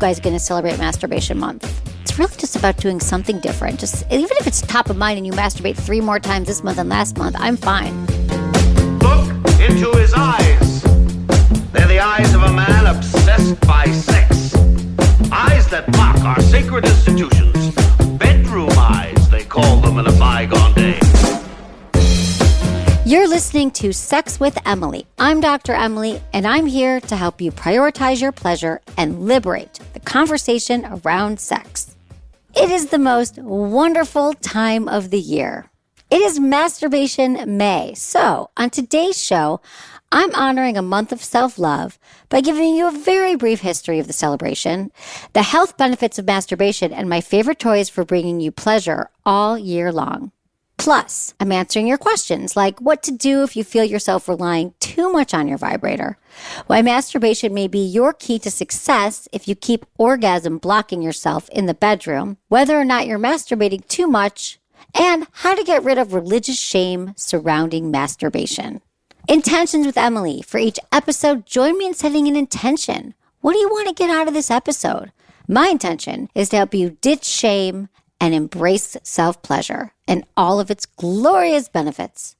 guys are going to celebrate Masturbation Month. It's really just about doing something different. Just even if it's top of mind and you masturbate 3 more times this month than last month, I'm fine. Look into his eyes. They're the eyes of a man obsessed by sex. Eyes that mock our sacred institutions. Bedroom eyes, they call them in a bygone day. You're listening to Sex with Emily. I'm Dr. Emily, and I'm here to help you prioritize your pleasure and liberate the conversation around sex. It is the most wonderful time of the year. It is Masturbation May. So, on today's show, I'm honoring a month of self-love by giving you a very brief history of the celebration, the health benefits of masturbation, and my favorite toys for bringing you pleasure all year long. Plus, I'm answering your questions like what to do if you feel yourself relying too much on your vibrator, why masturbation may be your key to success if you keep orgasm blocking yourself in the bedroom, whether or not you're masturbating too much, and how to get rid of religious shame surrounding masturbation. Intentions with Emily. For each episode, join me in setting an intention. What do you want to get out of this episode? My intention is to help you ditch shame and embrace self-pleasure and all of its glorious benefits.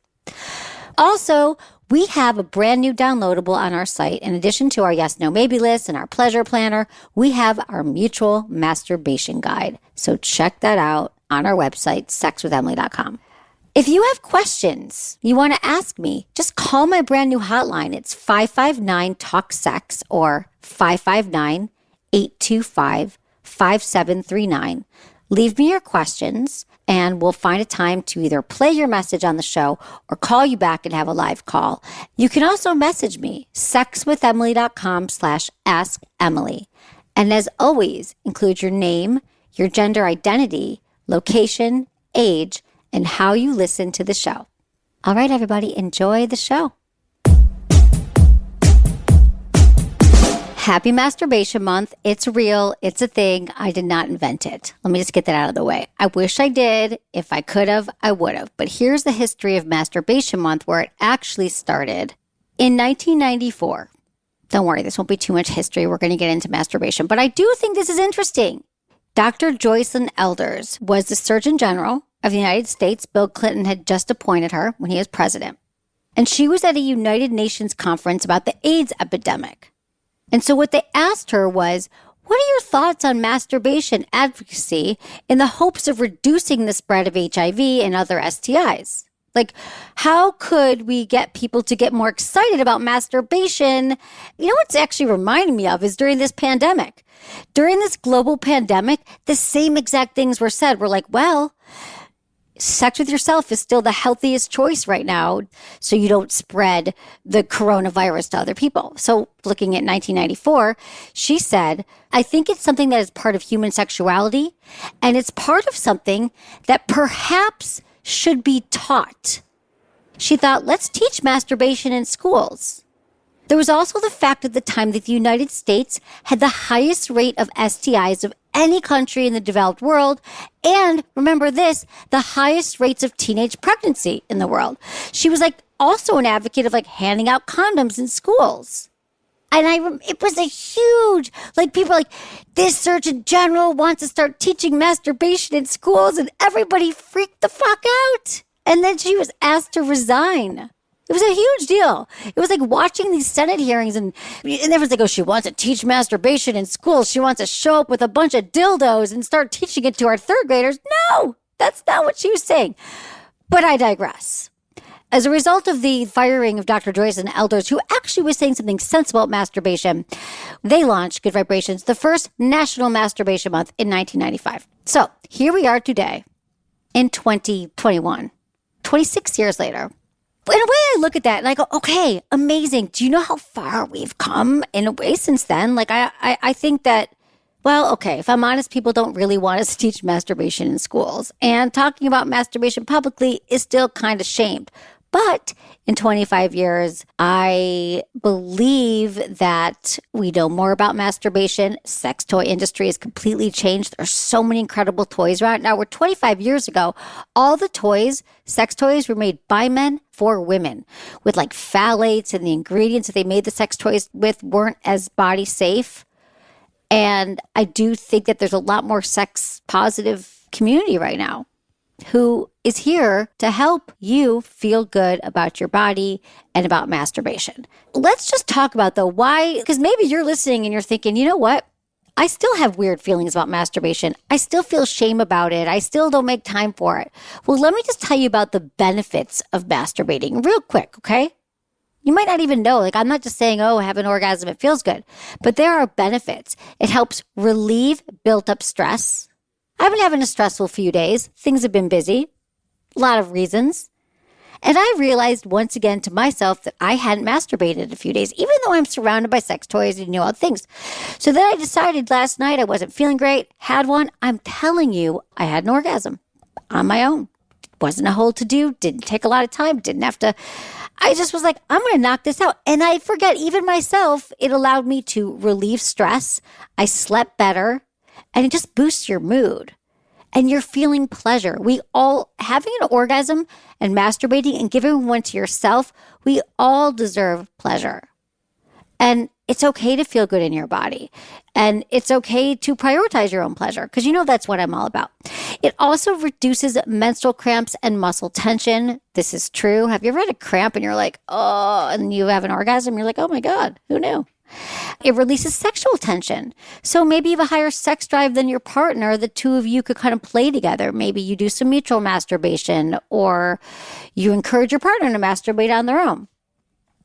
Also, we have a brand new downloadable on our site. In addition to our yes, no, maybe list and our pleasure planner, we have our mutual masturbation guide. So check that out on our website, sexwithemily.com. If you have questions you want to ask me, just call my brand new hotline. It's 559-TALK-SEX or 559-825-5739. Leave me your questions, and we'll find a time to either play your message on the show or call you back and have a live call. You can also message me, sexwithemily.com/assemily. And as always, include your name, your gender identity, location, age, and how you listen to the show. All right, everybody, enjoy the show. Happy Masturbation Month. It's real. It's a thing. I did not invent it. Let me just get that out of the way. I wish I did. If I could have, I would have. But here's the history of Masturbation Month, where it actually started in 1994. Don't worry, this won't be too much history. We're going to get into masturbation. But I do think this is interesting. Dr. Joycelyn Elders was the Surgeon General of the United States. Bill Clinton had just appointed her when he was president. And she was at a United Nations conference about the AIDS epidemic. And so what they asked her was, what are your thoughts on masturbation advocacy in the hopes of reducing the spread of HIV and other STIs? Like, how could we get people to get more excited about masturbation? You know what's actually reminding me of is during this pandemic. During this global pandemic, the same exact things were said. We're like, well, sex with yourself is still the healthiest choice right now, so you don't spread the coronavirus to other people. So looking at 1994, she said, I think it's something that is part of human sexuality, and it's part of something that perhaps should be taught. She thought, let's teach masturbation in schools. There was also the fact at the time that the United States had the highest rate of STIs of any country in the developed world. And remember this, the highest rates of teenage pregnancy in the world. She was also an advocate of handing out condoms in schools. And it was a huge, people this Surgeon General wants to start teaching masturbation in schools, and everybody freaked the fuck out. And then she was asked to resign. It was a huge deal. It was like watching these Senate hearings and everyone's like, oh, she wants to teach masturbation in schools. She wants to show up with a bunch of dildos and start teaching it to our third graders. No, that's not what she was saying. But I digress. As a result of the firing of Dr. Joycelyn Elders, who actually was saying something sensible about masturbation, they launched Good Vibrations, the first National Masturbation Month in 1995. So here we are today in 2021, 26 years later. In a way, I look at that and I go, okay, amazing. Do you know how far we've come in a way since then? I think that, well, okay, if I'm honest, people don't really want us to teach masturbation in schools. And talking about masturbation publicly is still kind of shamed. But in 25 years, I believe that we know more about masturbation. Sex toy industry has completely changed. There's so many incredible toys right now. Where 25 years ago, all the toys, sex toys, were made by men for women with phthalates, and the ingredients that they made the sex toys with weren't as body safe. And I do think that there's a lot more sex positive community right now who is here to help you feel good about your body and about masturbation. Let's just talk about though why, because maybe you're listening and you're thinking, you know what? I still have weird feelings about masturbation. I still feel shame about it. I still don't make time for it. Well, let me just tell you about the benefits of masturbating real quick, okay? You might not even know. Like, I'm not just saying, oh, I have an orgasm, it feels good. But there are benefits. It helps relieve built up stress. I've been having a stressful few days. Things have been busy. A lot of reasons. And I realized once again to myself that I hadn't masturbated in a few days, even though I'm surrounded by sex toys and all things. So then I decided last night I wasn't feeling great, had one. I'm telling you, I had an orgasm on my own. Wasn't a whole to-do, didn't take a lot of time, didn't have to. I just was like, I'm going to knock this out. And I forget, even myself, it allowed me to relieve stress. I slept better, and it just boosts your mood. And you're feeling pleasure. We all, having an orgasm and masturbating and giving one to yourself, we all deserve pleasure. And it's okay to feel good in your body. And it's okay to prioritize your own pleasure, because you know that's what I'm all about. It also reduces menstrual cramps and muscle tension. This is true. Have you ever had a cramp and you're like, oh, and you have an orgasm? You're like, oh my God, who knew? It releases sexual tension. So maybe you have a higher sex drive than your partner. The two of you could kind of play together. Maybe you do some mutual masturbation, or you encourage your partner to masturbate on their own.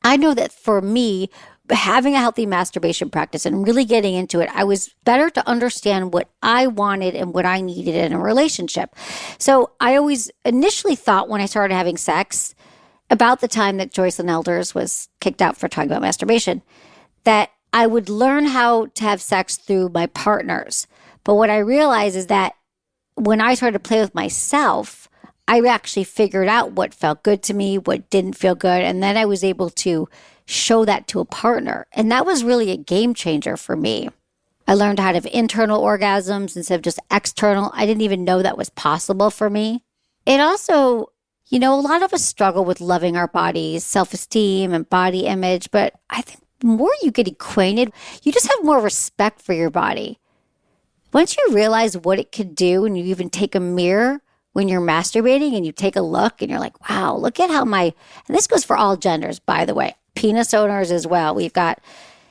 I know that for me, having a healthy masturbation practice and really getting into it, I was better to understand what I wanted and what I needed in a relationship. So I always initially thought when I started having sex, about the time that Joycelyn Elders was kicked out for talking about masturbation, that I would learn how to have sex through my partners. But what I realized is that when I started to play with myself, I actually figured out what felt good to me, what didn't feel good. And then I was able to show that to a partner. And that was really a game changer for me. I learned how to have internal orgasms instead of just external. I didn't even know that was possible for me. It also, a lot of us struggle with loving our bodies, self-esteem and body image. But I think the more you get acquainted, you just have more respect for your body. Once you realize what it could do, and you even take a mirror when you're masturbating and you take a look and you're like, wow, look at how and this goes for all genders, by the way, penis owners as well. We've got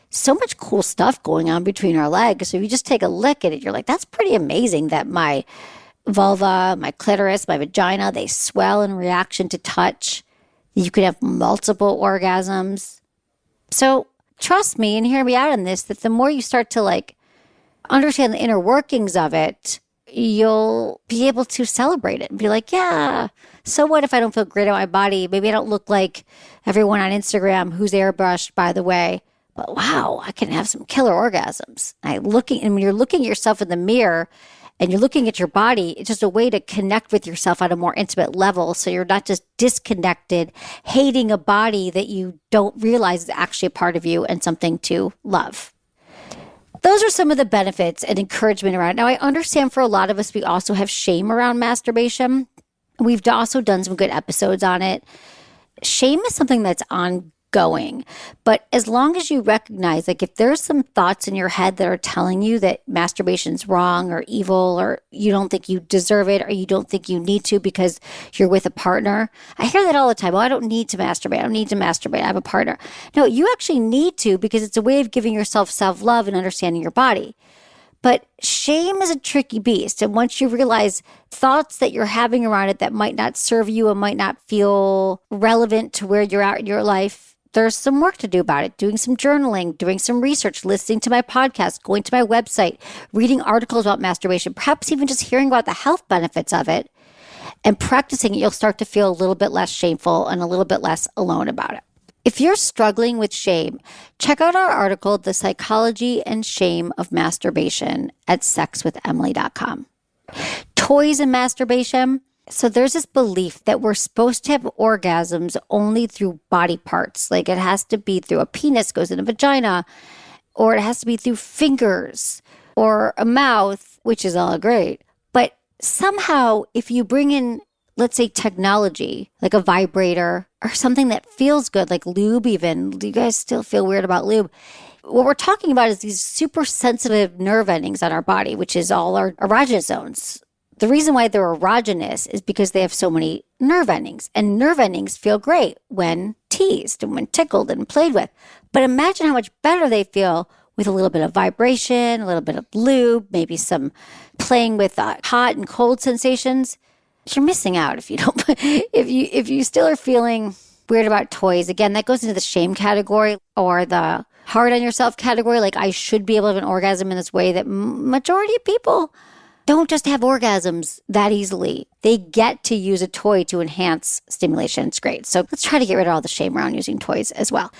so much cool stuff going on between our legs. So if you just take a look at it, you're like, that's pretty amazing that my vulva, my clitoris, my vagina, they swell in reaction to touch. You could have multiple orgasms. So trust me and hear me out on this, that the more you start to understand the inner workings of it, you'll be able to celebrate it and be like, yeah, so what if I don't feel great about my body? Maybe I don't look like everyone on Instagram who's airbrushed, by the way, but wow, I can have some killer orgasms. And when you're looking at yourself in the mirror and you're looking at your body, it's just a way to connect with yourself on a more intimate level. So you're not just disconnected, hating a body that you don't realize is actually a part of you and something to love. Those are some of the benefits and encouragement around it. Now, I understand for a lot of us, we also have shame around masturbation. We've also done some good episodes on it. Shame is something that's ongoing. But as long as you recognize, if there's some thoughts in your head that are telling you that masturbation's wrong or evil, or you don't think you deserve it, or you don't think you need to because you're with a partner. I hear that all the time. Oh, I don't need to masturbate. I don't need to masturbate. I have a partner. No, you actually need to, because it's a way of giving yourself self-love and understanding your body. But shame is a tricky beast. And once you realize thoughts that you're having around it that might not serve you and might not feel relevant to where you're at in your life, there's some work to do about it. Doing some journaling, doing some research, listening to my podcast, going to my website, reading articles about masturbation, perhaps even just hearing about the health benefits of it and practicing it, you'll start to feel a little bit less shameful and a little bit less alone about it. If you're struggling with shame, check out our article, The Psychology and Shame of Masturbation, at sexwithemily.com. Toys and masturbation. So there's this belief that we're supposed to have orgasms only through body parts. It has to be through a penis, goes in a vagina, or it has to be through fingers or a mouth, which is all great. But somehow, if you bring in, let's say, technology, like a vibrator or something that feels good, like lube even. Do you guys still feel weird about lube? What we're talking about is these super sensitive nerve endings on our body, which is all our erogenous zones. The reason why they're erogenous is because they have so many nerve endings, and nerve endings feel great when teased and when tickled and played with. But imagine how much better they feel with a little bit of vibration, a little bit of lube, maybe some playing with hot and cold sensations. You're missing out if you don't. if you still are feeling weird about toys. Again, that goes into the shame category or the hard on yourself category. Like, I should be able to have an orgasm in this way that majority of people don't just have orgasms that easily. They get to use a toy to enhance stimulation. It's great. So let's try to get rid of all the shame around using toys as well.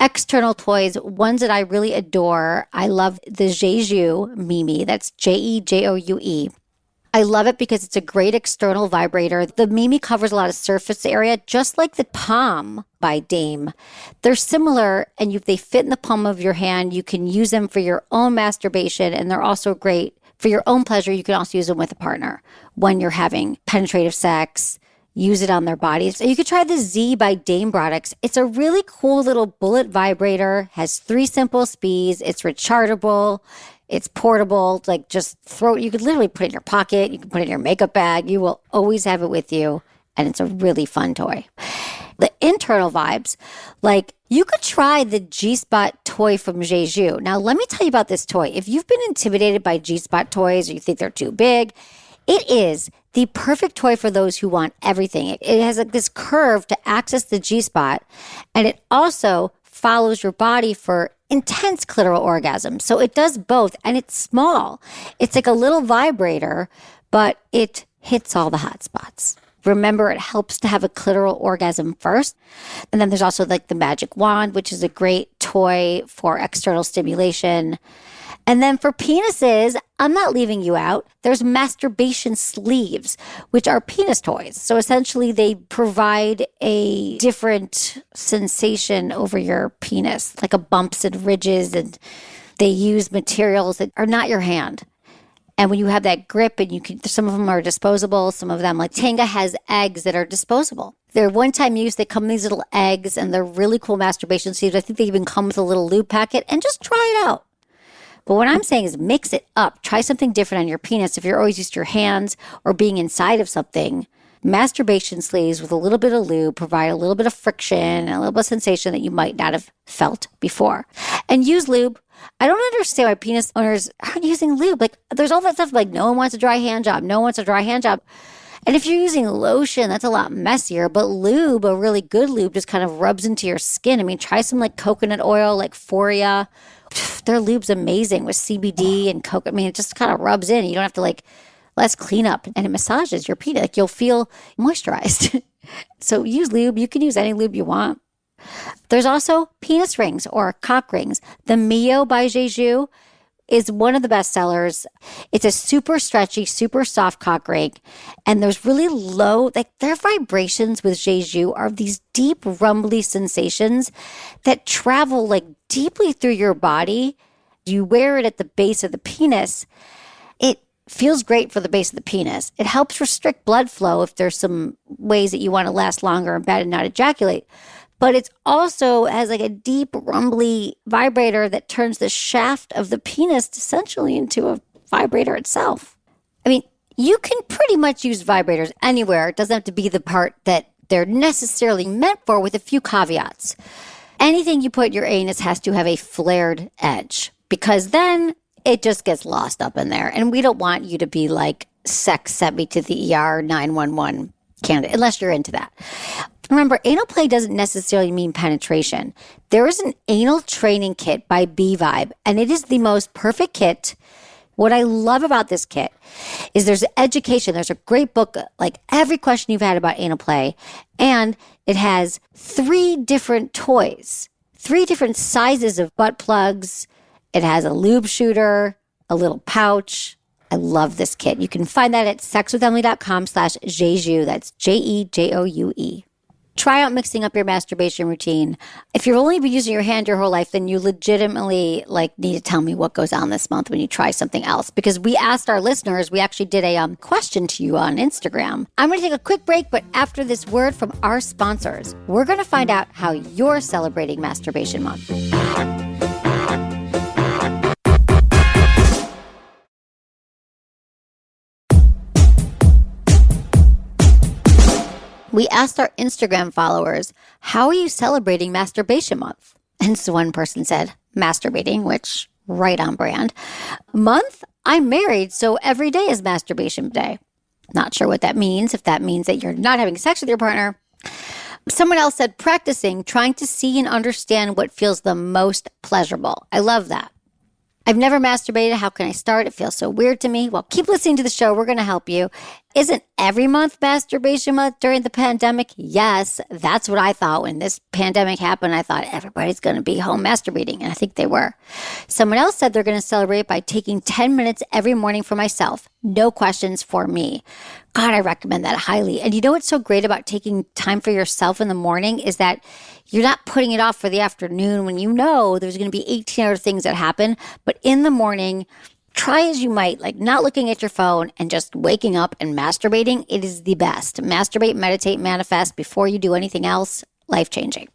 External toys, ones that I really adore. I love the Jeju Mimi. That's Jejoue. I love it because it's a great external vibrator. The Mimi covers a lot of surface area, just like the Palm by Dame. They're similar, and they fit in the palm of your hand. You can use them for your own masturbation, and they're also great for your own pleasure. You can also use them with a partner when you're having penetrative sex. Use it on their bodies. So you could try the Z by Dame products. It's a really cool little bullet vibrator, has 3 simple speeds. It's rechargeable. It's portable. Like, just throw it. You could literally put it in your pocket. You can put it in your makeup bag. You will always have it with you. And it's a really fun toy. The internal vibes, like, you could try the G-Spot toy from Jeju. Now, let me tell you about this toy. If you've been intimidated by G-Spot toys or you think they're too big, it is the perfect toy for those who want everything. It has like this curve to access the G-Spot, and it also follows your body for intense clitoral orgasm. So it does both, and it's small. It's like a little vibrator, but it hits all the hot spots. Remember, it helps to have a clitoral orgasm first. And then there's also like the magic wand, which is a great toy for external stimulation. And then for penises, I'm not leaving you out. There's masturbation sleeves, which are penis toys. So essentially they provide a different sensation over your penis, like a bumps and ridges, and they use materials that are not your hand. And when you have that grip, and some of them are disposable, some of them, like Tenga has eggs that are disposable. They're one-time use. They come in these little eggs, and they're really cool masturbation sleeves. I think they even come with a little lube packet, and just try it out. But what I'm saying is mix it up. Try something different on your penis. If you're always used to your hands or being inside of something, masturbation sleeves with a little bit of lube provide a little bit of friction and a little bit of sensation that you might not have felt before. And use lube. I don't understand why penis owners aren't using lube. Like, there's all that stuff like no one wants a dry hand job. No one wants a dry hand job. And if you're using lotion, that's a lot messier. But lube, a really good lube, just kind of rubs into your skin. I mean, try some like coconut oil, like Foria. Their lube's amazing with CBD and coconut. I mean, it just kind of rubs in. You don't have to like, less cleanup, and it massages your penis. Like, you'll feel moisturized. So use lube. You can use any lube you want. There's also penis rings or cock rings. The Mio by Jeju is one of the best sellers. It's a super stretchy, super soft cock ring. And there's really low, like their vibrations with Jeju are these deep, rumbly sensations that travel like deeply through your body. You wear it at the base of the penis. It feels great for the base of the penis. It helps restrict blood flow if there's some ways that you want to last longer in bed and not ejaculate. But it also has like a deep, rumbly vibrator that turns the shaft of the penis essentially into a vibrator itself. I mean, you can pretty much use vibrators anywhere. It doesn't have to be the part that they're necessarily meant for, with a few caveats. Anything you put in your anus has to have a flared edge, because then it just gets lost up in there. And we don't want you to be like, sex sent me to the ER 911 candidate, unless you're into that. Remember, anal play doesn't necessarily mean penetration. There is an anal training kit by B-Vibe, and it is the most perfect kit. What I love about this kit is there's education. There's a great book, like every question you've had about anal play, and it has 3 different toys, 3 different sizes of butt plugs. It has a lube shooter, a little pouch. I love this kit. You can find that at sexwithemily.com/Jeju. That's Jejoue. Try out mixing up your masturbation routine. If you've only been using your hand your whole life, then you legitimately need to tell me what goes on this month when you try something else. Because we asked our listeners, we actually did a question to you on Instagram. I'm going to take a quick break, but after this word from our sponsors, we're going to find out how you're celebrating Masturbation Month. We asked our Instagram followers, how are you celebrating Masturbation Month? And so one person said, masturbating, which right on brand. Month? I'm married, so every day is Masturbation Day. Not sure what that means, if that means that you're not having sex with your partner. Someone else said practicing, trying to see and understand what feels the most pleasurable. I love that. I've never masturbated. How can I start? It feels so weird to me. Well, keep listening to the show. We're going to help you. Isn't every month Masturbation Month during the pandemic? Yes, that's what I thought when this pandemic happened. I thought everybody's going to be home masturbating, and I think they were. Someone else said they're going to celebrate by taking 10 minutes every morning for myself. No questions for me. God, I recommend that highly. And you know what's so great about taking time for yourself in the morning is that you're not putting it off for the afternoon when you know there's going to be 18 other things that happen. But in the morning, try as you might, like not looking at your phone and just waking up and masturbating. It is the best. Masturbate, meditate, manifest before you do anything else. Life-changing.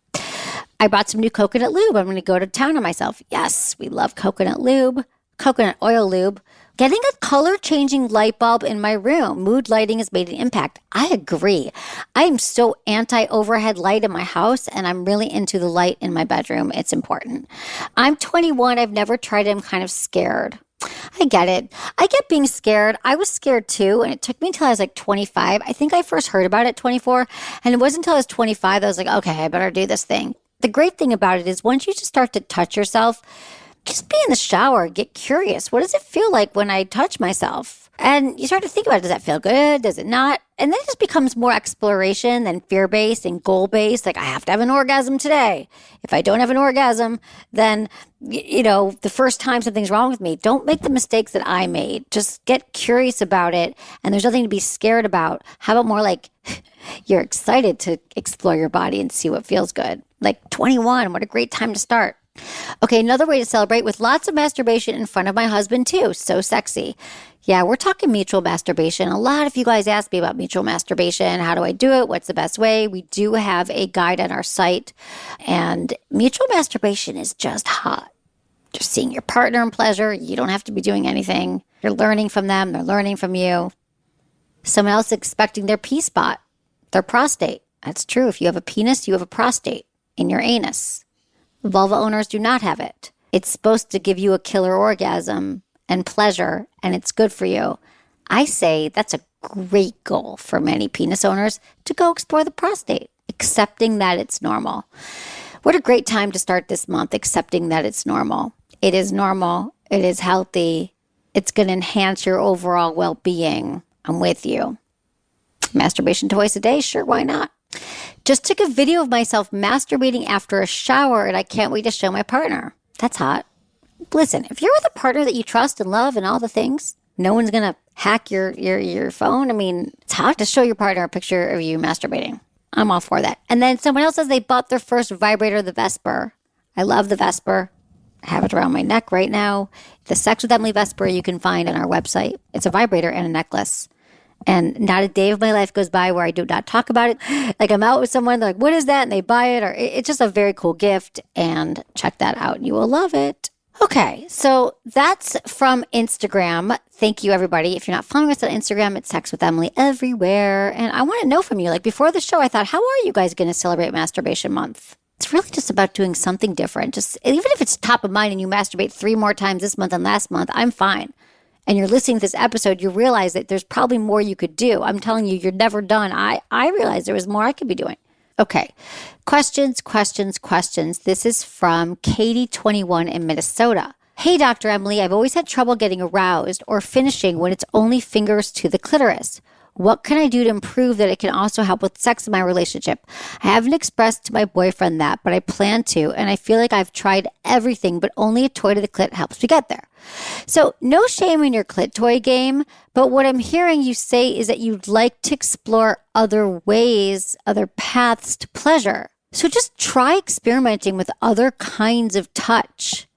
I bought some new coconut lube. I'm going to go to town on myself. Yes, we love coconut lube, coconut oil lube. Getting a color-changing light bulb in my room. Mood lighting has made an impact. I agree. I am so anti-overhead light in my house, and I'm really into the light in my bedroom. It's important. I'm 21. I've never tried it. I'm kind of scared. I get it. I get being scared. I was scared too, and it took me until I was like 25. I think I first heard about it at 24, and it wasn't until I was 25 that I was like, okay, I better do this thing. The great thing about it is once you just start to touch yourself, just be in the shower, get curious. What does it feel like when I touch myself? And you start to think about it. Does that feel good? Does it not? And then it just becomes more exploration than fear-based and goal-based. Like, I have to have an orgasm today. If I don't have an orgasm, then, the first time something's wrong with me, don't make the mistakes that I made. Just get curious about it. And there's nothing to be scared about. How about more like you're excited to explore your body and see what feels good? Like 21, what a great time to start. Okay, another way to celebrate with lots of masturbation in front of my husband too. So sexy. Yeah, we're talking mutual masturbation. A lot of you guys ask me about mutual masturbation. How do I do it? What's the best way? We do have a guide on our site. And mutual masturbation is just hot. Just seeing your partner in pleasure. You don't have to be doing anything. You're learning from them. They're learning from you. Someone else expecting their P-spot, their prostate. That's true. If you have a penis, you have a prostate in your anus. Vulva owners do not have it. It's supposed to give you a killer orgasm and pleasure, and it's good for you. I say that's a great goal for many penis owners to go explore the prostate, accepting that it's normal. What a great time to start this month, accepting that it's normal. It is normal. It is healthy. It's going to enhance your overall well-being. I'm with you. Masturbation twice a day? Sure, why not? Just took a video of myself masturbating after a shower, and I can't wait to show my partner. That's hot. Listen, if you're with a partner that you trust and love and all the things, no one's going to hack your phone. I mean, it's hot to show your partner a picture of you masturbating. I'm all for that. And then someone else says they bought their first vibrator, the Vesper. I love the Vesper. I have it around my neck right now. The Sex with Emily Vesper you can find on our website. It's a vibrator and a necklace. And not a day of my life goes by where I do not talk about it. Like I'm out with someone, they're like, what is that? And they buy it. Or it's just a very cool gift. And check that out. You will love it. Okay, so that's from Instagram. Thank you, everybody. If you're not following us on Instagram, it's Sex with Emily everywhere. And I want to know from you, like before the show, I thought, how are you guys going to celebrate Masturbation Month? It's really just about doing something different. Just even if it's top of mind and you masturbate 3 more times this month than last month, I'm fine. And you're listening to this episode, you realize that there's probably more you could do. I'm telling you, you're never done. I realized there was more I could be doing. Okay. Questions. This is from Katie, 21 in Minnesota. Hey, Dr. Emily, I've always had trouble getting aroused or finishing when it's only fingers to the clitoris. What can I do to improve that it can also help with sex in my relationship? I haven't expressed to my boyfriend that, but I plan to, and I feel like I've tried everything, but only a toy to the clit helps me get there. So no shame in your clit toy game, but what I'm hearing you say is that you'd like to explore other ways, other paths to pleasure. So just try experimenting with other kinds of touch.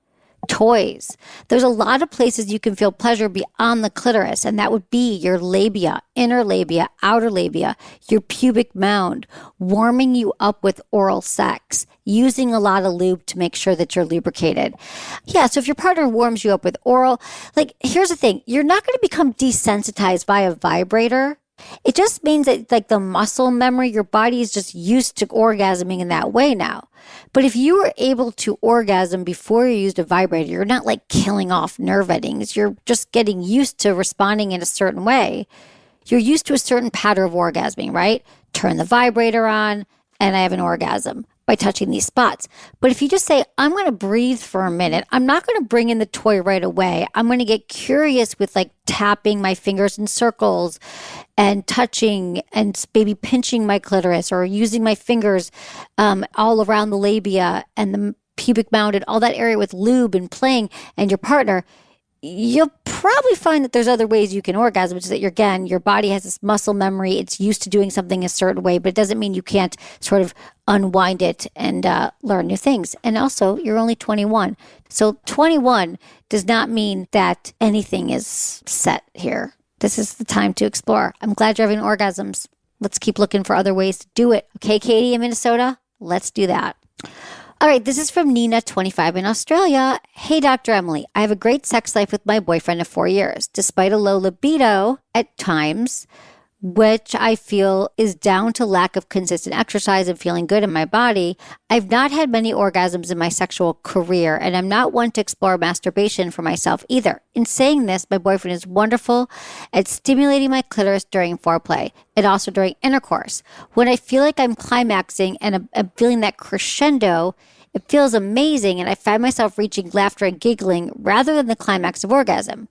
Toys. There's a lot of places you can feel pleasure beyond the clitoris, and that would be your labia, inner labia, outer labia, your pubic mound, warming you up with oral sex, using a lot of lube to make sure that you're lubricated. Yeah, so if your partner warms you up with oral, like here's the thing, you're not going to become desensitized by a vibrator. It just means that like the muscle memory, your body is just used to orgasming in that way now. But if you were able to orgasm before you used a vibrator, you're not like killing off nerve endings. You're just getting used to responding in a certain way. You're used to a certain pattern of orgasming, right? Turn the vibrator on and I have an orgasm by touching these spots. But if you just say, I'm going to breathe for a minute, I'm not going to bring in the toy right away. I'm going to get curious with like tapping my fingers in circles and touching and maybe pinching my clitoris or using my fingers all around the labia and the pubic mound and all that area with lube and playing and your partner. You'll probably find that there's other ways you can orgasm, which is that your body has this muscle memory. It's used to doing something a certain way, but it doesn't mean you can't sort of unwind it and learn new things. And also, you're only 21. So 21 does not mean that anything is set here. This is the time to explore. I'm glad you're having orgasms. Let's keep looking for other ways to do it. Okay, Katie in Minnesota, let's do that. All right, this is from Nina, 25 in Australia. Hey, Dr. Emily, I have a great sex life with my boyfriend of 4 years. Despite a low libido at times, which I feel is down to lack of consistent exercise and feeling good in my body, I've not had many orgasms in my sexual career, and I'm not one to explore masturbation for myself either. In saying this, my boyfriend is wonderful at stimulating my clitoris during foreplay and also during intercourse. When I feel like I'm climaxing and I'm feeling that crescendo, it feels amazing, and I find myself reaching laughter and giggling rather than the climax of orgasm.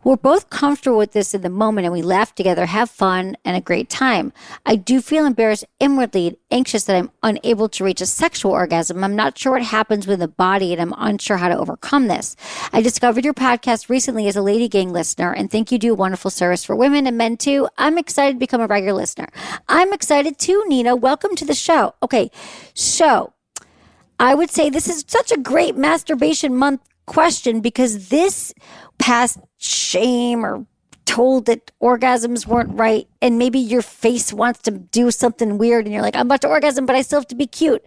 We're both comfortable with this in the moment, and we laugh together, have fun, and a great time. I do feel embarrassed inwardly and anxious that I'm unable to reach a sexual orgasm. I'm not sure what happens with the body, and I'm unsure how to overcome this. I discovered your podcast recently as a Lady Gang listener, and think you do a wonderful service for women and men too. I'm excited to become a regular listener. I'm excited too, Nina. Welcome to the show. Okay, so I would say this is such a great masturbation month question because this past shame or told that orgasms weren't right and maybe your face wants to do something weird and you're like, I'm about to orgasm, but I still have to be cute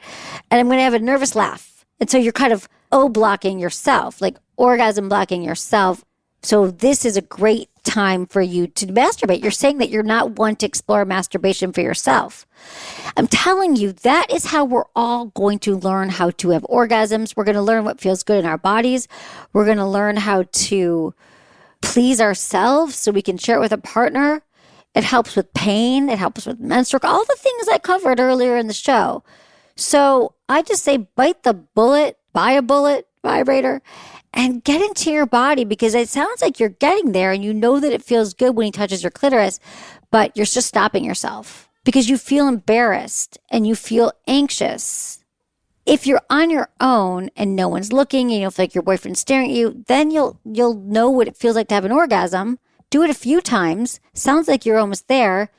and I'm going to have a nervous laugh. And so you're kind of blocking yourself, like orgasm blocking yourself. So this is a great time for you to masturbate. You're saying that you're not one to explore masturbation for yourself. I'm telling you, that is how we're all going to learn how to have orgasms. We're going to learn what feels good in our bodies. We're going to learn how to please ourselves so we can share it with a partner. It helps with pain. It helps with menstrual, all the things I covered earlier in the show. So I just say bite the bullet, buy a bullet vibrator, and get into your body because it sounds like you're getting there and you know that it feels good when he touches your clitoris, but you're just stopping yourself because you feel embarrassed and you feel anxious. If you're on your own and no one's looking and you feel like your boyfriend's staring at you, then you'll know what it feels like to have an orgasm. Do it a few times. Sounds like you're almost there.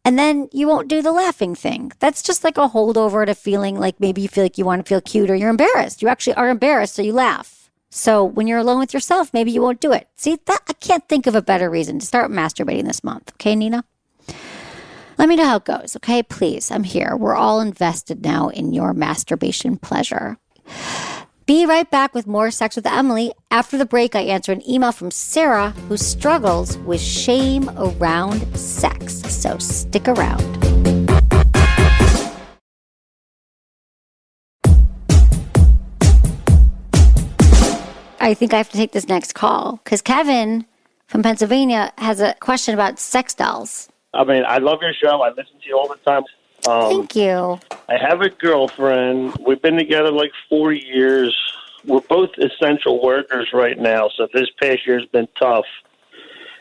And then you won't do the laughing thing. That's just like a holdover to feeling like maybe you feel like you want to feel cute or you're embarrassed. You actually are embarrassed, so you laugh. So when you're alone with yourself, maybe you won't do it. See, that I can't think of a better reason to start masturbating this month. Okay, Nina? Let me know how it goes, okay? Please, I'm here. We're all invested now in your masturbation pleasure. Be right back with more Sex with Emily. After the break, I answer an email from Sarah who struggles with shame around sex. So stick around. I think I have to take this next call because Kevin from Pennsylvania has a question about sex dolls. I mean, I love your show. I listen to you all the time. Thank you. I have a girlfriend. We've been together like 4 years. We're both essential workers right now, so this past year's been tough.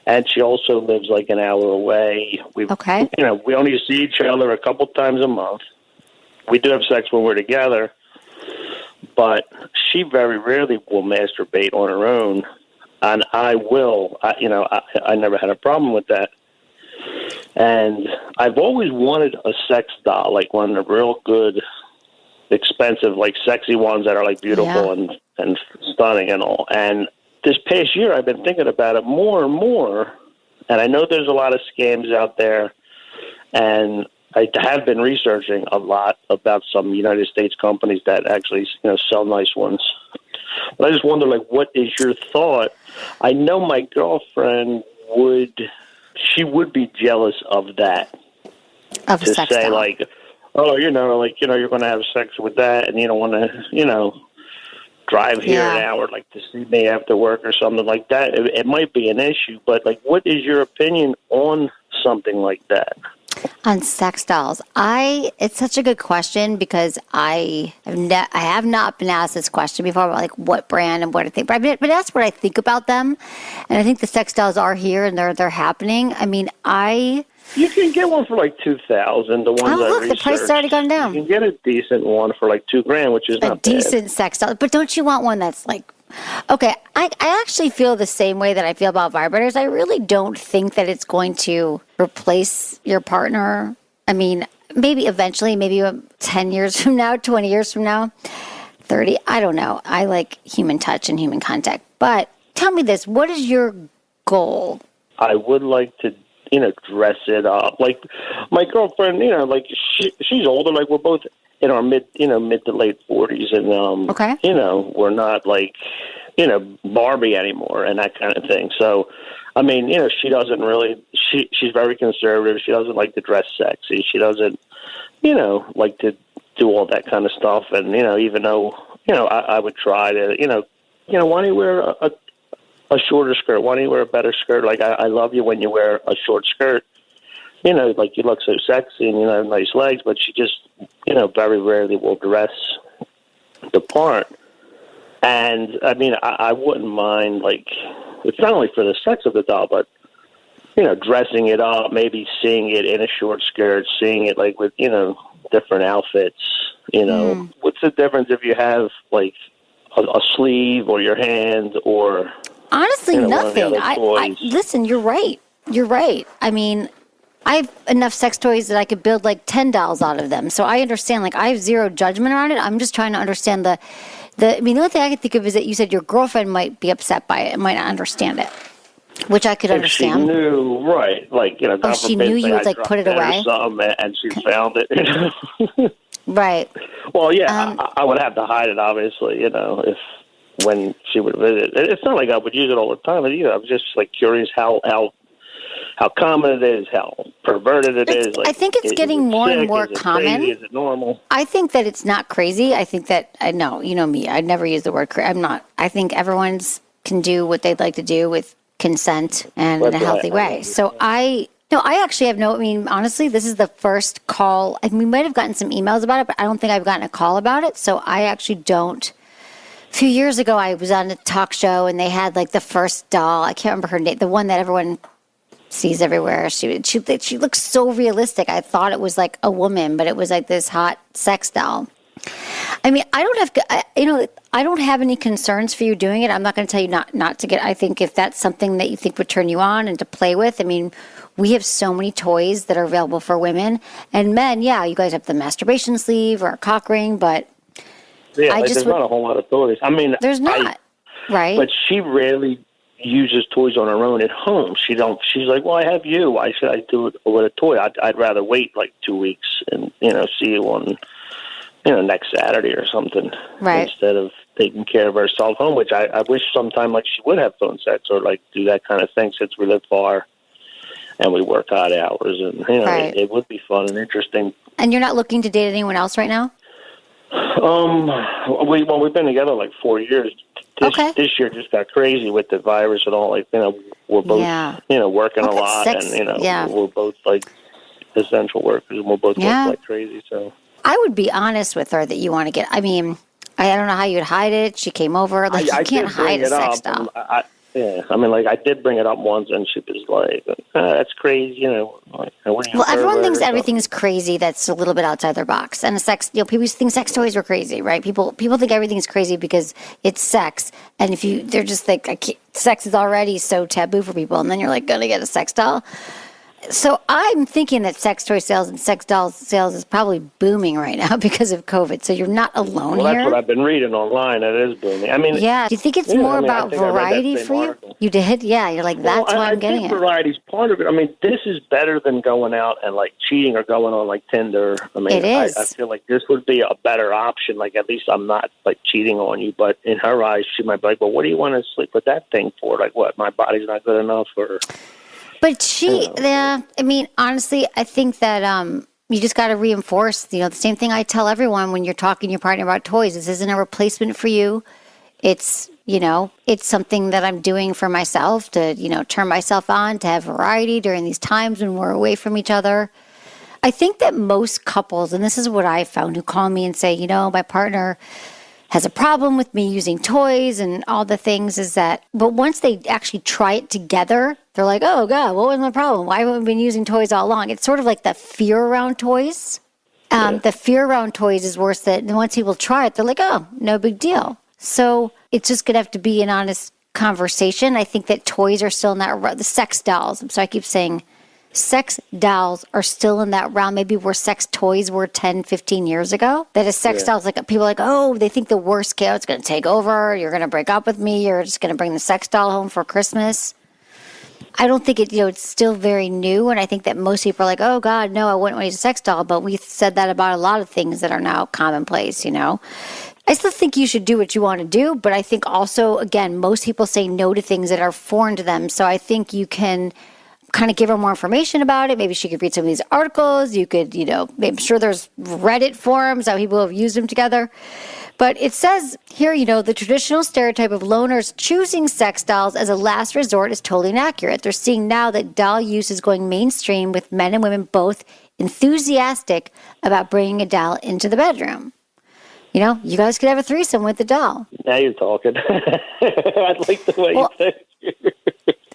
And she also lives like an hour away. Okay. We only see each other a couple times a month. We do have sex when we're together, but she very rarely will masturbate on her own, and I will. I never had a problem with that. And I've always wanted a sex doll, like one of the real good, expensive, like sexy ones that are like beautiful and stunning and all. And this past year, I've been thinking about it more and more. And I know there's a lot of scams out there. And I have been researching a lot about some United States companies that actually, sell nice ones. But I just wonder, like, what is your thought? I know my girlfriend would she would be jealous of that. Of a To sex say doll. like, oh, you're going to have sex with that, and you don't want to, drive here an hour like to see me after work or something like that. It might be an issue, but like, what is your opinion on something like that? On sex dolls, it's such a good question because I have not been asked this question before about like what brand and what I think, but that's what I think about them, and I think the sex dolls are here and they're happening. I mean, You can get one for like $2,000. The ones I look, researched. the price has already gone down. You can get a decent one for like $2,000, which is not a decent sex doll, but don't you want one that's like? Okay, I actually feel the same way that I feel about vibrators. I really don't think that it's going to replace your partner. I mean, maybe eventually, maybe 10 years from now, 20 years from now, 30. I don't know. I like human touch and human contact. But tell me this, what is your goal? I would like to, dress it up. Like my girlfriend, like she's older. Like we're both in our mid to late 40s, and Okay. we're not like Barbie anymore and that kind of thing. So, I mean, she doesn't really. She's very conservative. She doesn't like to dress sexy. She doesn't, like to do all that kind of stuff. And even though I would try to, why don't you wear a shorter skirt? Why don't you wear a better skirt? Like I love you when you wear a short skirt. Like you look so sexy and you have nice legs, but she just, very rarely will dress the part. And I mean, I wouldn't mind, like, it's not only for the sex of the doll, but, dressing it up, maybe seeing it in a short skirt, seeing it like with, different outfits, What's the difference if you have like a sleeve or your hand or... Honestly, nothing. Toys. Listen, you're right. You're right. I mean, I have enough sex toys that I could build like 10 dolls out of them. So I understand, like, I have zero judgment around it. I'm just trying to understand the only thing I can think of is that you said your girlfriend might be upset by it and might not understand it, which I could understand. She knew, right? Like, God she forbid, knew you would like put it away? Or something, and she found it. Right. Well, yeah, I would have to hide it, obviously, when she would visit. It's not like I would use it all the time. I was just like curious how common it is, how perverted it is. Like, I think it's getting more and more common. Crazy? Is it normal? I think that it's not crazy. I think that, I know, you know me, I'd never use the word crazy. I'm not. I think everyone's can do what they'd like to do with consent and in a healthy way. So I actually have honestly, this is the first call. We might have gotten some emails about it, but I don't think I've gotten a call about it. So I actually don't. A few years ago, I was on a talk show and they had like the first doll. I can't remember her name. The one that everyone sees everywhere. She looks so realistic. I thought it was like a woman, but it was like this hot sex doll. I mean, I don't have any concerns for you doing it. I'm not going to tell you not to get. I think if that's something that you think would turn you on and to play with, I mean, we have so many toys that are available for women and men. Yeah, you guys have the masturbation sleeve or a cock ring, but yeah, there's not a whole lot of toys. I mean, there's not, right? But she rarely uses toys on her own at home. She's like, well, I have you. Why should I do it with a toy? I'd rather wait like 2 weeks and see you on next Saturday or something, right? Instead of taking care of herself home, which I wish sometime like she would have phone sex or like do that kind of thing since we live far and we work odd hours, and right. it would be fun and interesting. And you're not looking to date anyone else right now? We've been together like 4 years. This year just got crazy with the virus and all. Like, we're both, working a lot, and we're both like essential workers, and we're both working like crazy. So I would be honest with her that you want to get. I mean, I don't know how you'd hide it. She came over. Like, you can't hide a sex doll. I mean, like, I did bring it up once, and she was like, that's crazy, Like, well, everyone thinks everything's crazy that's a little bit outside their box. And people think sex toys are crazy, right? People think everything's crazy because it's sex. And they're just like, sex is already so taboo for people. And then you're like, gonna get a sex doll. So I'm thinking that sex toy sales and sex doll sales is probably booming right now because of COVID. So you're not alone here. Well, that's what I've been reading online. It is booming. I mean, yeah. Do you think it's more about variety for you? Article. You did? Yeah. You're like, that's why I'm getting it. I think variety's part of it. I mean, this is better than going out and like cheating or going on like Tinder. I mean, it is. I feel like this would be a better option. Like, at least I'm not like cheating on you. But in her eyes, she might be like, well, what do you want to sleep with that thing for? Like, what? My body's not good enough, or... But yeah, I mean, honestly, I think that you just got to reinforce, the same thing I tell everyone when you're talking to your partner about toys. This isn't a replacement for you. It's, it's something that I'm doing for myself to, turn myself on, to have variety during these times when we're away from each other. I think that most couples, and this is what I found, who call me and say, my partner has a problem with me using toys and all the things, but once they actually try it together, they're like, oh God, what was my problem? Why haven't we been using toys all along? It's sort of like the fear around toys. The fear around toys is worse than once people try it, they're like, oh, no big deal. So it's just going to have to be an honest conversation. I think that toys are still in that, the sex dolls. So I keep saying sex dolls are still in that realm, maybe where sex toys were 10, 15 years ago. That a sex doll is like, people are like, oh, they think the worst case, it's going to take over. You're going to break up with me. You're just going to bring the sex doll home for Christmas. I don't think it's still very new. And I think that most people are like, oh God, no, I wouldn't want to use a sex doll. But we said that about a lot of things that are now commonplace, I still think you should do what you want to do. But I think also, again, most people say no to things that are foreign to them. So I think you can kind of give her more information about it. Maybe she could read some of these articles. You could, I'm sure there's Reddit forums how people have used them together. But it says here, the traditional stereotype of loners choosing sex dolls as a last resort is totally inaccurate. They're seeing now that doll use is going mainstream, with men and women both enthusiastic about bringing a doll into the bedroom. You guys could have a threesome with the doll. Now you're talking. I like the way you say it.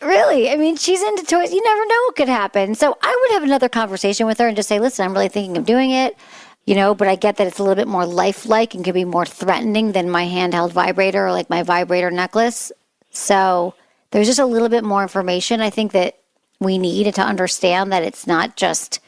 Really? I mean, she's into toys. You never know what could happen. So I would have another conversation with her and just say, listen, I'm really thinking of doing it, but I get that it's a little bit more lifelike and can be more threatening than my handheld vibrator or like my vibrator necklace. So there's just a little bit more information I think that we need to understand that it's not just,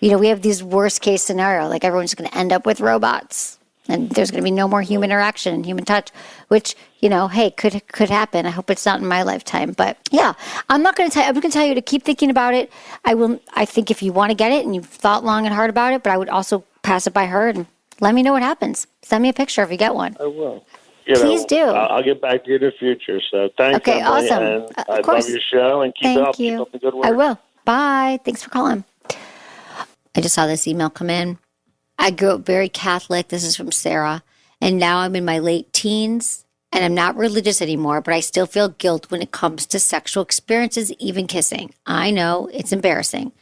we have these worst case scenario, like everyone's going to end up with robots. And there's going to be no more human interaction and human touch, which, hey, could happen. I hope it's not in my lifetime. But yeah, I'm going to tell you to keep thinking about it. I think if you want to get it and you've thought long and hard about it, but I would also pass it by her and let me know what happens. Send me a picture if you get one. I will. Please do. I'll get back to you in the future. So thanks. Okay, Emily, awesome. And I of course. love your show and keep up the good work. I will. Bye. Thanks for calling. I just saw this email come in. I grew up very Catholic. This is from Sarah. And now I'm in my late teens and I'm not religious anymore, but I still feel guilt when it comes to sexual experiences, even kissing. I know it's embarrassing.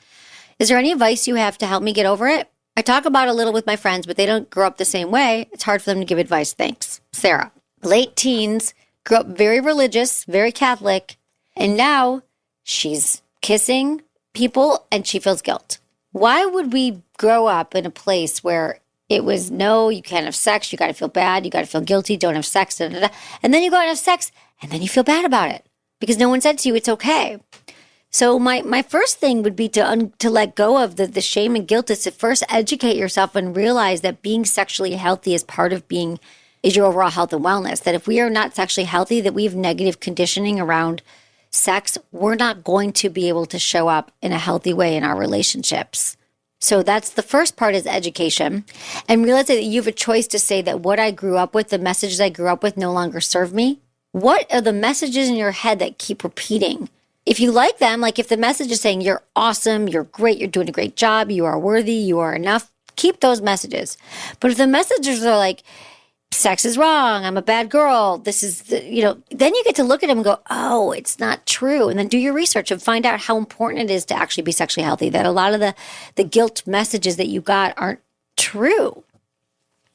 Is there any advice you have to help me get over it? I talk about it a little with my friends, but they don't grow up the same way. It's hard for them to give advice. Thanks. Sarah. Late teens, grew up very religious, very Catholic, and now she's kissing people and she feels guilt. Why would we grow up in a place where it was, no, you can't have sex, you got to feel bad, you got to feel guilty, don't have sex, da, da, da. And then you go out and have sex, and then you feel bad about it because no one said to you it's okay. So my first thing would be to let go of the shame and guilt, is to first educate yourself and realize that being sexually healthy is part of is your overall health and wellness. That if we are not sexually healthy, that we have negative conditioning around sex, we're not going to be able to show up in a healthy way in our relationships. So that's the first part, is education, and realize that you have a choice to say that what I grew up with, the messages I grew up with, no longer serve me. What are the messages in your head that keep repeating? If you like them, like if the message is saying you're awesome, you're great, you're doing a great job, you are worthy, you are enough, keep those messages. But if the messages are like, sex is wrong, I'm a bad girl, this is, then you get to look at them and go, oh, it's not true. And then do your research and find out how important it is to actually be sexually healthy, that a lot of the guilt messages that you got aren't true.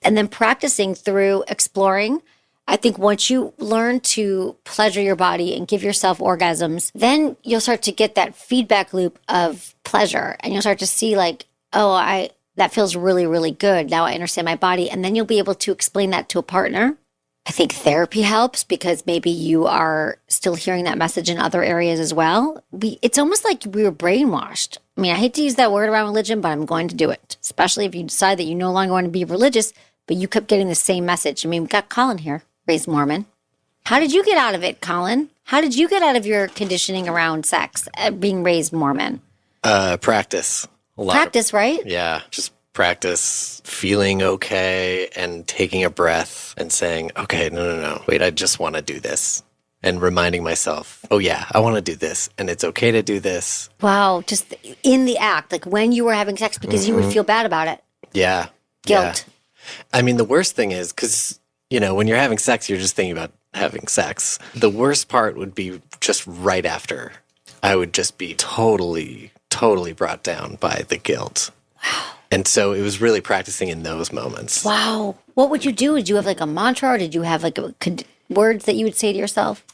And then practicing through exploring. I think once you learn to pleasure your body and give yourself orgasms, then you'll start to get that feedback loop of pleasure. And you'll start to see like, oh, that feels really, really good. Now I understand my body. And then you'll be able to explain that to a partner. I think therapy helps because maybe you are still hearing that message in other areas as well. It's almost like we were brainwashed. I mean, I hate to use that word around religion, but I'm going to do it, especially if you decide that you no longer want to be religious, but you kept getting the same message. I mean, we got Colin here, raised Mormon. How did you get out of it, Colin? How did you get out of your conditioning around sex, being raised Mormon? Practice. Practice, right? Yeah, just practice feeling okay and taking a breath and saying, okay, no. Wait, I just want to do this. and reminding myself, oh yeah, I want to do this and it's okay to do this. Wow. Just in the act, like when you were having sex, because you would feel bad about it. Yeah. Guilt. Yeah. I mean, the worst thing is because, when you're having sex, you're just thinking about having sex. The worst part would be just right after. I would just be totally brought down by the guilt. Wow. And so it was really practicing in those moments. Wow. What would you do? Did you have like a mantra, or did you have like words that you would say to yourself?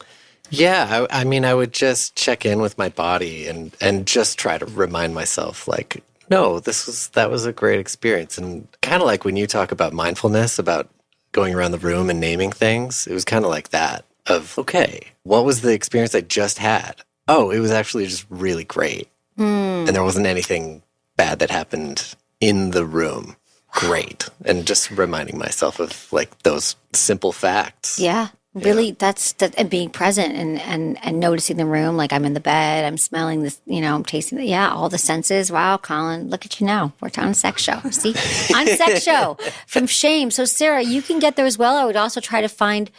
Yeah. I mean, I would just check in with my body and just try to remind myself, like, no, that was a great experience. And kind of like when you talk about mindfulness, about going around the room and naming things, it was kind of like that of, okay, what was the experience I just had? Oh, it was actually just really great. And there wasn't anything bad that happened in the room. Great. And just reminding myself of like those simple facts. Yeah. Really, that's and being present and noticing the room. Like I'm in the bed, I'm smelling this, I'm tasting it. Yeah, all the senses. Wow, Colin, look at you now. We're on a sex show. See, on a sex show from shame. So Sarah, you can get there as well. I would also try to find,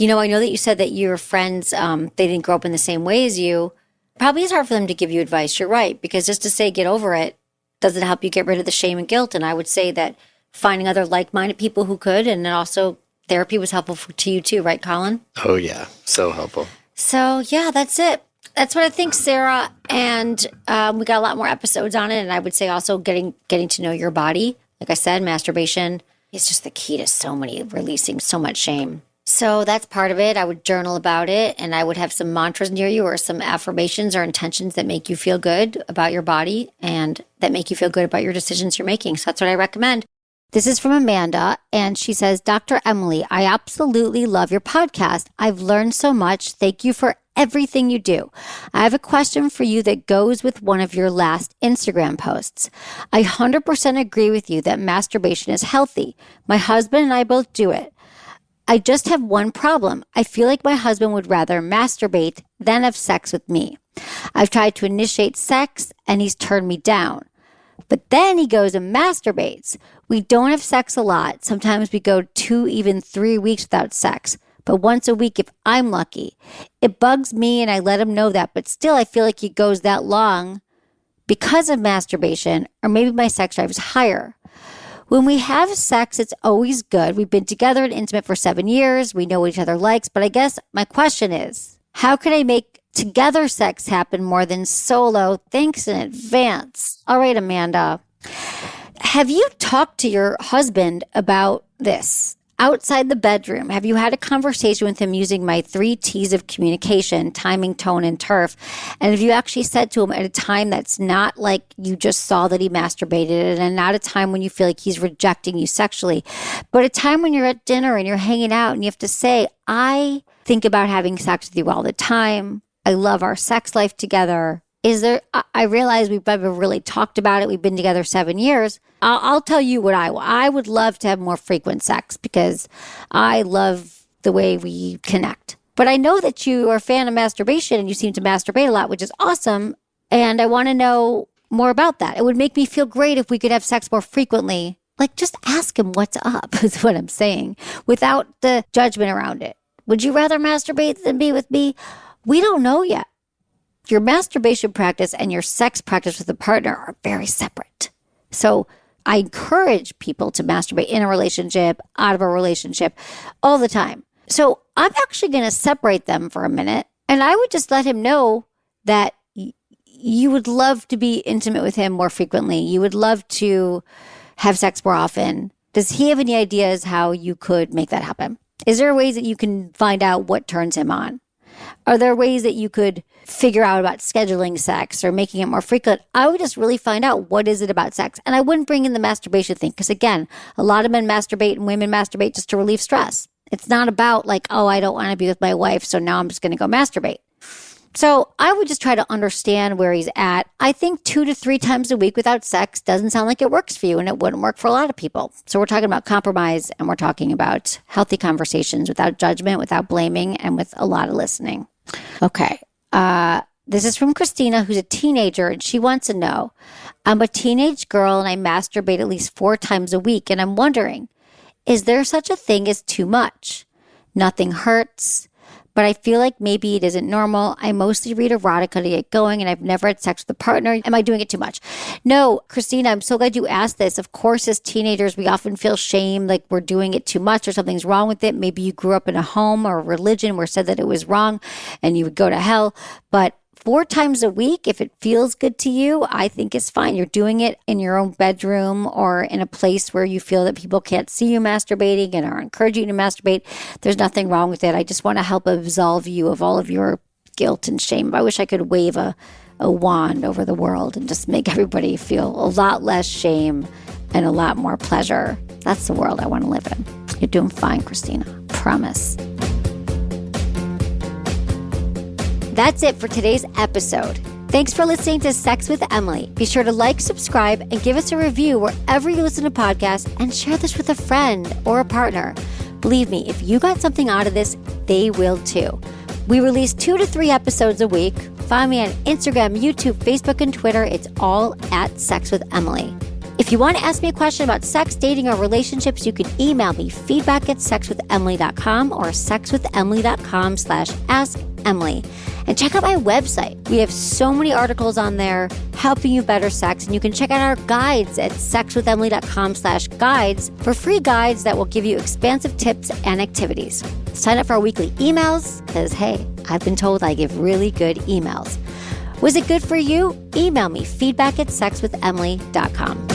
I know that you said that your friends, they didn't grow up in the same way as you. Probably it's hard for them to give you advice. You're right, because just to say get over it doesn't help you get rid of the shame and guilt. And I would say that finding other like-minded people who could, and then also therapy was helpful to you too, right, Colin? Oh, yeah. So helpful. So, yeah, that's it. That's what I think, Sarah. And we got a lot more episodes on it. And I would say also getting to know your body. Like I said, masturbation is just the key to releasing so much shame. So that's part of it. I would journal about it, and I would have some mantras near you or some affirmations or intentions that make you feel good about your body and that make you feel good about your decisions you're making. So that's what I recommend. This is from Amanda, and she says, Dr. Emily, I absolutely love your podcast. I've learned so much. Thank you for everything you do. I have a question for you that goes with one of your last Instagram posts. I 100% agree with you that masturbation is healthy. My husband and I both do it. I just have one problem. I feel like my husband would rather masturbate than have sex with me. I've tried to initiate sex, and he's turned me down. But then he goes and masturbates. We don't have sex a lot. Sometimes we go 2, even 3 weeks without sex, but once a week if I'm lucky. It bugs me and I let him know that, but still I feel like he goes that long because of masturbation, or maybe my sex drive is higher. When we have sex, it's always good. We've been together and intimate for 7 years. We know what each other likes, but I guess my question is, how can I make together sex happen more than solo? Thanks in advance. All right, Amanda. Have you talked to your husband about this outside the bedroom? Have you had a conversation with him using my 3 T's of communication, timing, tone, and turf? And have you actually said to him at a time that's not like you just saw that he masturbated, and not a time when you feel like he's rejecting you sexually, but a time when you're at dinner and you're hanging out and you have to say, I think about having sex with you all the time. I love our sex life together. I realize we've never really talked about it. We've been together 7 years. I'll tell you what I would love to have more frequent sex because I love the way we connect. But I know that you are a fan of masturbation and you seem to masturbate a lot, which is awesome. And I want to know more about that. It would make me feel great if we could have sex more frequently. Like, just ask him what's up is what I'm saying without the judgment around it. Would you rather masturbate than be with me? We don't know yet. Your masturbation practice and your sex practice with a partner are very separate. So I encourage people to masturbate in a relationship, out of a relationship, all the time. So I'm actually going to separate them for a minute. And I would just let him know that you would love to be intimate with him more frequently. You would love to have sex more often. Does he have any ideas how you could make that happen? Is there ways that you can find out what turns him on? Are there ways that you could figure out about scheduling sex or making it more frequent? I would just really find out what is it about sex. And I wouldn't bring in the masturbation thing because, again, a lot of men masturbate and women masturbate just to relieve stress. It's not about like, oh, I don't want to be with my wife, so now I'm just going to go masturbate. So I would just try to understand where he's at. I think 2 to 3 times a week without sex doesn't sound like it works for you, and it wouldn't work for a lot of people. So we're talking about compromise, and we're talking about healthy conversations without judgment, without blaming, and with a lot of listening. Okay. This is from Christina, who's a teenager, and she wants to know, I'm a teenage girl, and I masturbate at least 4 times a week, and I'm wondering, is there such a thing as too much? Nothing hurts, but I feel like maybe it isn't normal. I mostly read erotica to get going, and I've never had sex with a partner. Am I doing it too much? No, Christina, I'm so glad you asked this. Of course, as teenagers, we often feel shame, like we're doing it too much or something's wrong with it. Maybe you grew up in a home or a religion where said that it was wrong and you would go to hell. But 4 times a week, if it feels good to you, I think it's fine. You're doing it in your own bedroom or in a place where you feel that people can't see you masturbating and are encouraging you to masturbate. There's nothing wrong with it. I just want to help absolve you of all of your guilt and shame. I wish I could wave a wand over the world and just make everybody feel a lot less shame and a lot more pleasure. That's the world I want to live in. You're doing fine, Christina. Promise. That's it for today's episode. Thanks for listening to Sex with Emily. Be sure to like, subscribe, and give us a review wherever you listen to podcasts, and share this with a friend or a partner. Believe me, if you got something out of this, they will too. We release 2 to 3 episodes a week. Find me on Instagram, YouTube, Facebook, and Twitter. It's all at Sex with Emily. If you want to ask me a question about sex, dating, or relationships, you can email me feedback@sexwithemily.com or sexwithemily.com/askemily. And check out my website. We have so many articles on there helping you better sex. And you can check out our guides at sexwithemily.com/guides for free guides that will give you expansive tips and activities. Sign up for our weekly emails because, hey, I've been told I give really good emails. Was it good for you? Email me feedback@sexwithemily.com.